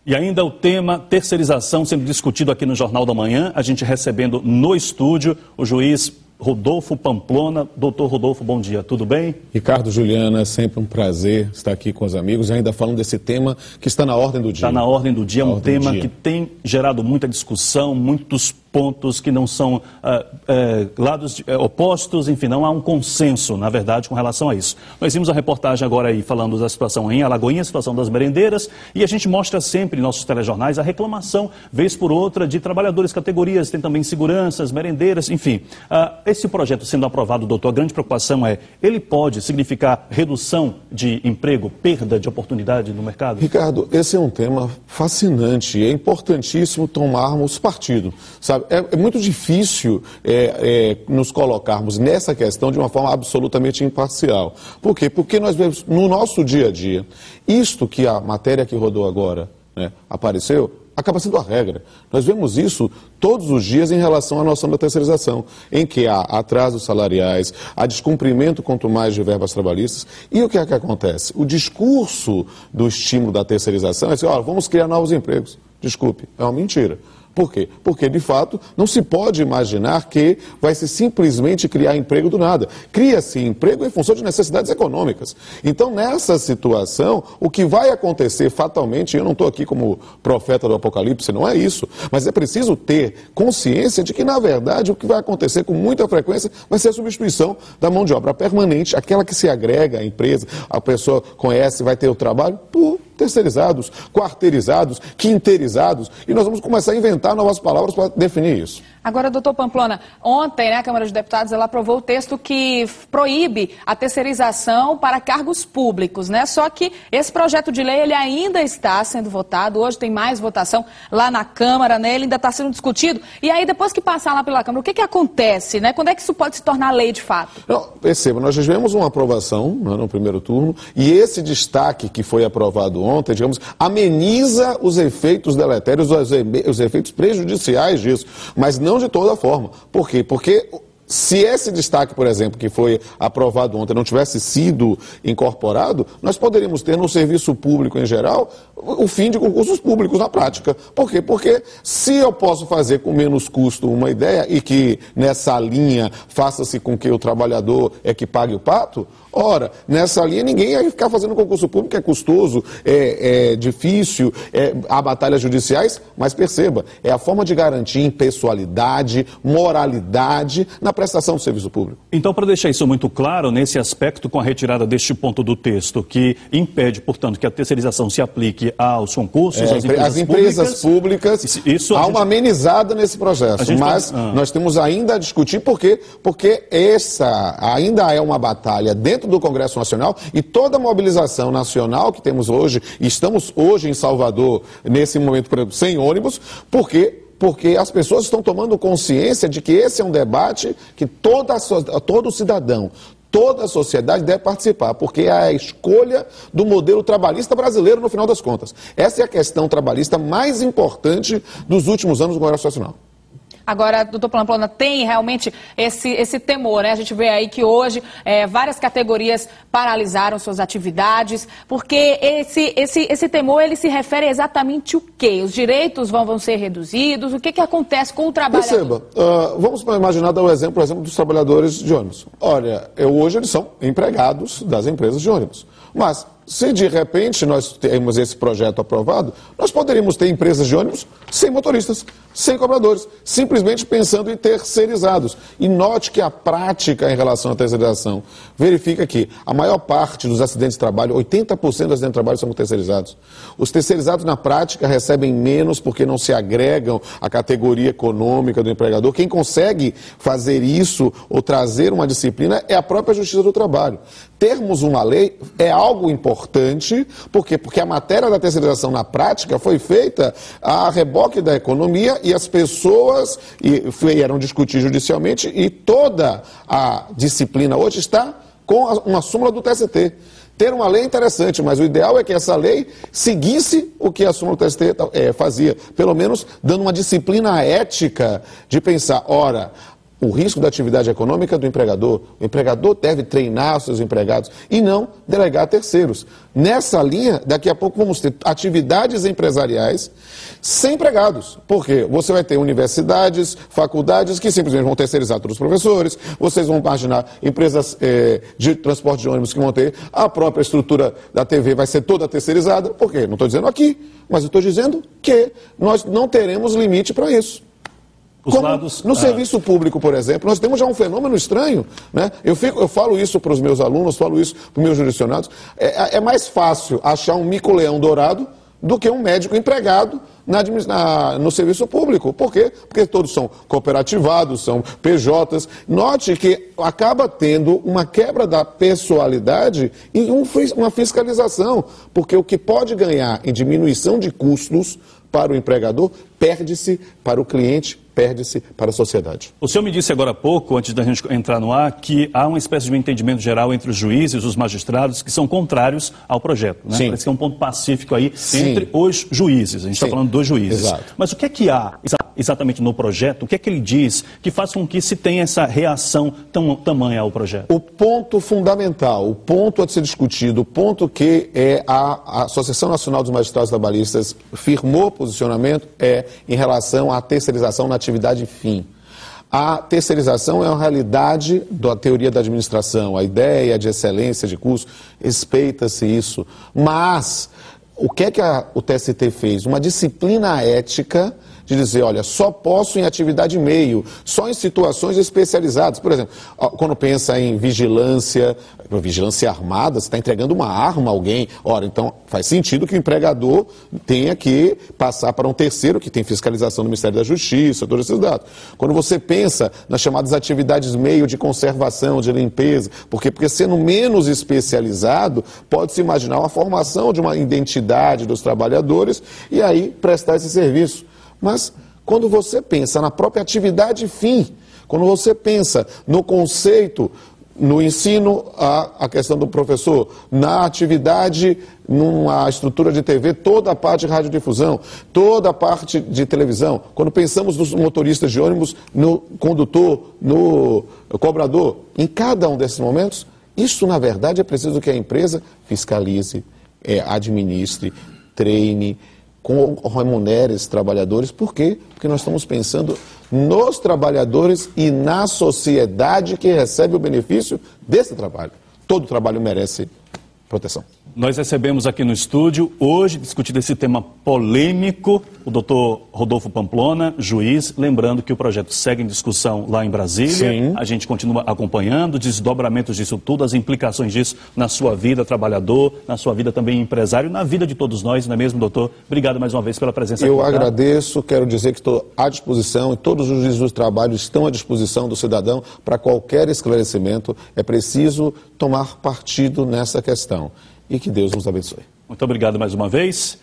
E ainda o tema terceirização sendo discutido aqui no Jornal da Manhã, a gente recebendo no estúdio o juiz Rodolfo Pamplona. Doutor Rodolfo, bom dia, tudo bem? Ricardo, Juliana, é sempre um prazer estar aqui com os amigos e ainda falando desse tema que está na ordem do dia. Está na ordem do dia, um tema que tem gerado muita discussão, muitos pontos que não são lados opostos, enfim, não há um consenso, na verdade, com relação a isso. Nós vimos a reportagem agora aí falando da situação em Alagoinha, a situação das merendeiras, e a gente mostra sempre em nossos telejornais a reclamação, vez por outra, de trabalhadores, categorias, tem também seguranças, merendeiras, enfim. Esse projeto sendo aprovado, doutor, a grande preocupação é, ele pode significar redução de emprego, perda de oportunidade no mercado? Ricardo, esse é um tema fascinante e é importantíssimo tomarmos partido, sabe? É muito difícil nos colocarmos nessa questão de uma forma absolutamente imparcial. Por quê? Porque nós vemos no nosso dia a dia, isto que a matéria que rodou agora, né, apareceu, acaba sendo a regra. Nós vemos isso todos os dias em relação à noção da terceirização, em que há atrasos salariais, há descumprimento quanto mais de verbas trabalhistas. E o que é que acontece? O discurso do estímulo da terceirização é assim, olha, vamos criar novos empregos. Desculpe, é uma mentira. Por quê? Porque, de fato, não se pode imaginar que vai se simplesmente criar emprego do nada. Cria-se emprego em função de necessidades econômicas. Então, nessa situação, o que vai acontecer fatalmente, eu não estou aqui como profeta do Apocalipse, não é isso, mas é preciso ter consciência de que, na verdade, o que vai acontecer com muita frequência vai ser a substituição da mão de obra permanente, aquela que se agrega à empresa, a pessoa conhece, vai ter o trabalho, por terceirizados, quarteirizados, quinteirizados, e nós vamos começar a inventar novas palavras para definir isso. Agora, doutor Pamplona, ontem, né, a Câmara dos Deputados ela aprovou o texto que proíbe a terceirização para cargos públicos, né? Só que esse projeto de lei ele ainda está sendo votado, hoje tem mais votação lá na Câmara, né? Ele ainda está sendo discutido. E aí, depois que passar lá pela Câmara, o que acontece, né? Quando é que isso pode se tornar lei de fato? Não, perceba, nós já tivemos uma aprovação, né, no primeiro turno, e esse destaque que foi aprovado ontem, digamos, ameniza os efeitos deletérios, os efeitos prejudiciais disso, mas não de toda forma. Por quê? Porque se esse destaque, por exemplo, que foi aprovado ontem, não tivesse sido incorporado, nós poderíamos ter no serviço público em geral o fim de concursos públicos na prática. Por quê? Porque se eu posso fazer com menos custo uma ideia e que nessa linha faça-se com que o trabalhador é que pague o pato, ora, nessa linha ninguém ia ficar fazendo concurso público, é custoso, é difícil, há batalhas judiciais, mas perceba, é a forma de garantir impessoalidade, moralidade na prestação do serviço público. Então, para deixar isso muito claro, nesse aspecto, com a retirada deste ponto do texto, que impede, portanto, que a terceirização se aplique aos concursos, às empresas públicas, há uma amenizada nesse processo, mas nós temos ainda a discutir por quê? Porque essa ainda é uma batalha dentro do Congresso Nacional e toda a mobilização nacional que temos hoje, estamos hoje em Salvador, nesse momento, por exemplo, sem ônibus, porque as pessoas estão tomando consciência de que esse é um debate que todo cidadão, toda a sociedade deve participar, porque é a escolha do modelo trabalhista brasileiro no final das contas. Essa é a questão trabalhista mais importante dos últimos anos do Congresso Nacional. Agora, doutor Pamplona, tem realmente esse temor, né? A gente vê aí que hoje várias categorias paralisaram suas atividades, porque esse temor, ele se refere exatamente o quê? Os direitos vão ser reduzidos? O que acontece com o trabalhador? Perceba, vamos imaginar dar o exemplo dos trabalhadores de ônibus. Olha, hoje eles são empregados das empresas de ônibus, mas se de repente nós temos esse projeto aprovado, nós poderíamos ter empresas de ônibus sem motoristas, sem cobradores, simplesmente pensando em terceirizados. E note que a prática em relação à terceirização verifica que a maior parte dos acidentes de trabalho, 80% dos acidentes de trabalho são terceirizados. Os terceirizados na prática recebem menos porque não se agregam à categoria econômica do empregador. Quem consegue fazer isso ou trazer uma disciplina é a própria Justiça do Trabalho. Termos uma lei é algo importante, por quê? Porque a matéria da terceirização na prática foi feita a reboque da economia e as pessoas vieram discutir judicialmente e toda a disciplina hoje está com uma súmula do TST. Ter uma lei é interessante, mas o ideal é que essa lei seguisse o que a súmula do TST fazia, pelo menos dando uma disciplina ética de pensar, ora, o risco da atividade econômica do empregador. O empregador deve treinar os seus empregados e não delegar a terceiros. Nessa linha, daqui a pouco vamos ter atividades empresariais sem empregados. Por quê? Você vai ter universidades, faculdades que simplesmente vão terceirizar todos os professores, vocês vão imaginar empresas de transporte de ônibus que vão ter, a própria estrutura da TV vai ser toda terceirizada. Por quê? Não estou dizendo aqui, mas eu estou dizendo que nós não teremos limite para isso. No serviço público, por exemplo, nós temos já um fenômeno estranho, né? Eu falo isso para os meus alunos, falo isso para os meus jurisdicionados. É mais fácil achar um mico-leão dourado do que um médico empregado no serviço público. Por quê? Porque todos são cooperativados, são PJs. Note que acaba tendo uma quebra da pessoalidade e uma fiscalização, porque o que pode ganhar em diminuição de custos para o empregador, perde-se para o cliente, perde-se para a sociedade. O senhor me disse agora há pouco, antes da gente entrar no ar, que há uma espécie de um entendimento geral entre os juízes e os magistrados que são contrários ao projeto, né? Sim. Parece que é um ponto pacífico aí Sim. entre os juízes. A gente está falando dos juízes. Exato. Mas o que é que há exatamente no projeto? O que é que ele diz que faz com que se tenha essa reação tamanha ao projeto? O ponto fundamental, o ponto a ser discutido, o ponto que a Associação Nacional dos Magistrados Trabalhistas firmou posicionamento em relação à terceirização na atividade fim. A terceirização é uma realidade da teoria da administração, a ideia de excelência de curso, respeita-se isso. Mas o que é que o TST fez? Uma disciplina ética de dizer, olha, só posso em atividade meio, só em situações especializadas. Por exemplo, quando pensa em vigilância armada, você está entregando uma arma a alguém. Ora, então faz sentido que o empregador tenha que passar para um terceiro que tem fiscalização do Ministério da Justiça, todos esses dados. Quando você pensa nas chamadas atividades meio de conservação, de limpeza, porque sendo menos especializado, pode-se imaginar uma formação de uma identidade dos trabalhadores e aí prestar esse serviço. Mas quando você pensa na própria atividade fim, quando você pensa no conceito, no ensino, a questão do professor, na atividade, numa estrutura de TV, toda a parte de radiodifusão, toda a parte de televisão, quando pensamos nos motoristas de ônibus, no condutor, no cobrador, em cada um desses momentos, isso na verdade é preciso que a empresa fiscalize, administre, treine, remunere esses trabalhadores. Por quê? Porque nós estamos pensando nos trabalhadores e na sociedade que recebe o benefício desse trabalho. Todo trabalho merece proteção. Nós recebemos aqui no estúdio, hoje, discutindo esse tema polêmico, o doutor Rodolfo Pamplona, juiz, lembrando que o projeto segue em discussão lá em Brasília. Sim. A gente continua acompanhando desdobramentos disso tudo, as implicações disso na sua vida trabalhador, na sua vida também empresário, na vida de todos nós, não é mesmo, doutor? Obrigado mais uma vez pela presença aqui. Eu agradeço, quero dizer que estou à disposição e todos os juízes do trabalho estão à disposição do cidadão para qualquer esclarecimento. É preciso tomar partido nessa questão. E que Deus nos abençoe. Muito obrigado mais uma vez.